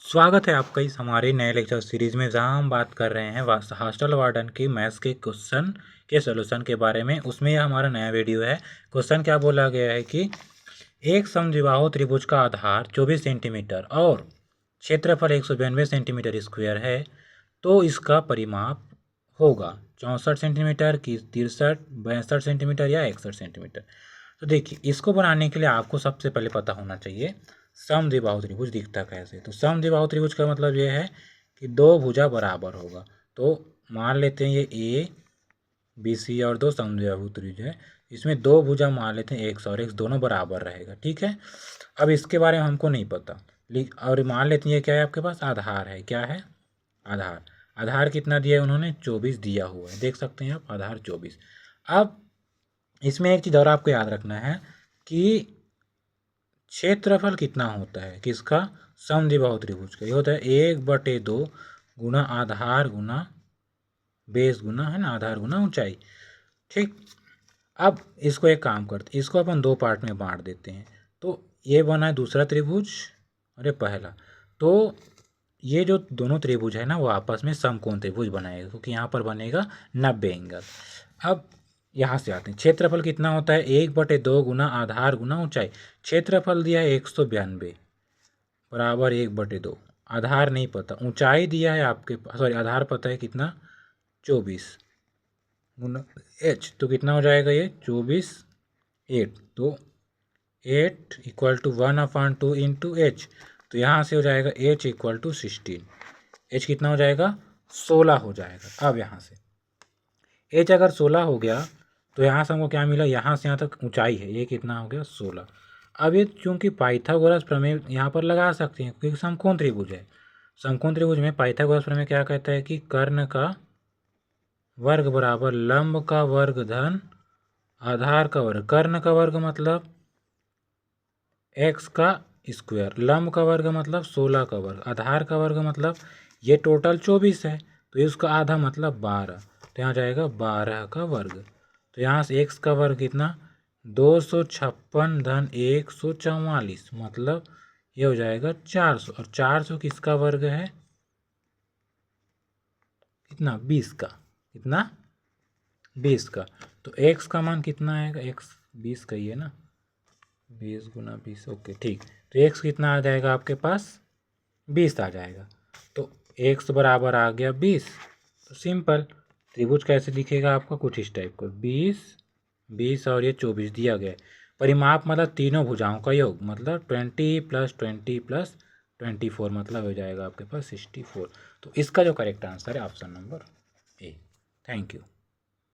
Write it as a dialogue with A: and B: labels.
A: स्वागत है आपका इस हमारे नए लेक्चर सीरीज़ में, जहां हम बात कर रहे हैं हॉस्टल वार्डन की मैथ्स के क्वेश्चन के सॉल्यूशन के बारे में। उसमें यह हमारा नया वीडियो है। क्वेश्चन क्या बोला गया है कि एक समद्विबाहु त्रिभुज का आधार 24 सेंटीमीटर और क्षेत्रफल 192 सेंटीमीटर स्क्वायर है, तो इसका परिमाप होगा 64 सेंटीमीटर की 63, 62 सेंटीमीटर या 61 सेंटीमीटर। तो देखिए, इसको बनाने के लिए आपको सबसे पहले पता होना चाहिए समद्विबाहु त्रिभुज दिखता कैसे। तो समद्विबाहु त्रिभुज का मतलब ये है कि दो भुजा बराबर होगा। तो मान लेते हैं ये ए बी सी और दो समद्विबाहु त्रिभुज है, इसमें दो भुजा मान लेते हैं एक्स और एक्स दोनों बराबर रहेगा। ठीक है, अब इसके बारे में हमको नहीं पता, और मान लेते हैं ये क्या है, आपके पास आधार है। क्या है? आधार। आधार कितना दिया है उन्होंने? 24 दिया हुआ है, देख सकते हैं आप, आधार 24। अब इसमें एक चीज़ और आपको याद रखना है कि क्षेत्रफल कितना होता है किसका? समद्विबाहु त्रिभुज का। ये होता है 1/2 गुना आधार गुना बेस गुना, है ना, आधार गुना ऊंचाई। ठीक, अब इसको एक काम करते, इसको अपन दो पार्ट में बांट देते हैं। तो ये बना है दूसरा त्रिभुज और ये पहला। तो ये जो दोनों त्रिभुज है ना, वो आपस में समकोण त्रिभुज बनाएगा, क्योंकि यहाँ पर बनेगा 90 एंगल। अब यहाँ से आते हैं, क्षेत्रफल कितना होता है? 1/2 गुना आधार गुना ऊंचाई। क्षेत्रफल दिया है 192 बराबर 1/2। आधार नहीं पता, ऊंचाई दिया है आपके पास, सॉरी आधार पता है कितना, 24 गुना एच। तो कितना हो जाएगा ये? 24 8। तो 8 = 1/2 इंटू एच। तो यहाँ से हो जाएगा h = 16। h कितना हो जाएगा? 16 हो जाएगा। अब यहाँ से h अगर 16 हो गया तो यहाँ से हमको क्या मिला? यहाँ से यहाँ तक ऊंचाई है, ये कितना हो गया? 16। अब ये चूंकि पाइथागोरस प्रमेय यहाँ पर लगा सकते हैं, क्योंकि समकोण त्रिभुज है। समकोण त्रिभुज में पाइथागोरस प्रमेय क्या कहता है कि कर्ण का वर्ग बराबर लंब का वर्ग धन आधार का वर्ग। कर्ण का वर्ग मतलब x का स्क्वायर, लंब का वर्ग मतलब 16 का वर्ग, आधार का वर्ग मतलब ये टोटल 24 है, तो इसका आधा मतलब 12। तो यहाँ जाएगा 12 का वर्ग। तो यहाँ से x का वर्ग कितना? 256 धन 144, मतलब ये हो जाएगा 400। और 400 किसका वर्ग है? कितना? 20 का। कितना? 20 का। तो x का मान कितना आएगा? x 20 का ही है ना, 20 गुना 20। ओके ठीक। तो x कितना आ जाएगा आपके पास? 20 आ जाएगा। तो x बराबर आ गया 20। तो सिंपल त्रिभुज कैसे दिखेगा आपका? कुछ इस टाइप का, 20 20 और ये 24 दिया गया। परिमाप मतलब तीनों भुजाओं का योग, मतलब 20 + 20 + 24, मतलब हो जाएगा आपके पास 64। तो इसका जो करेक्ट आंसर है option number A. Thank you.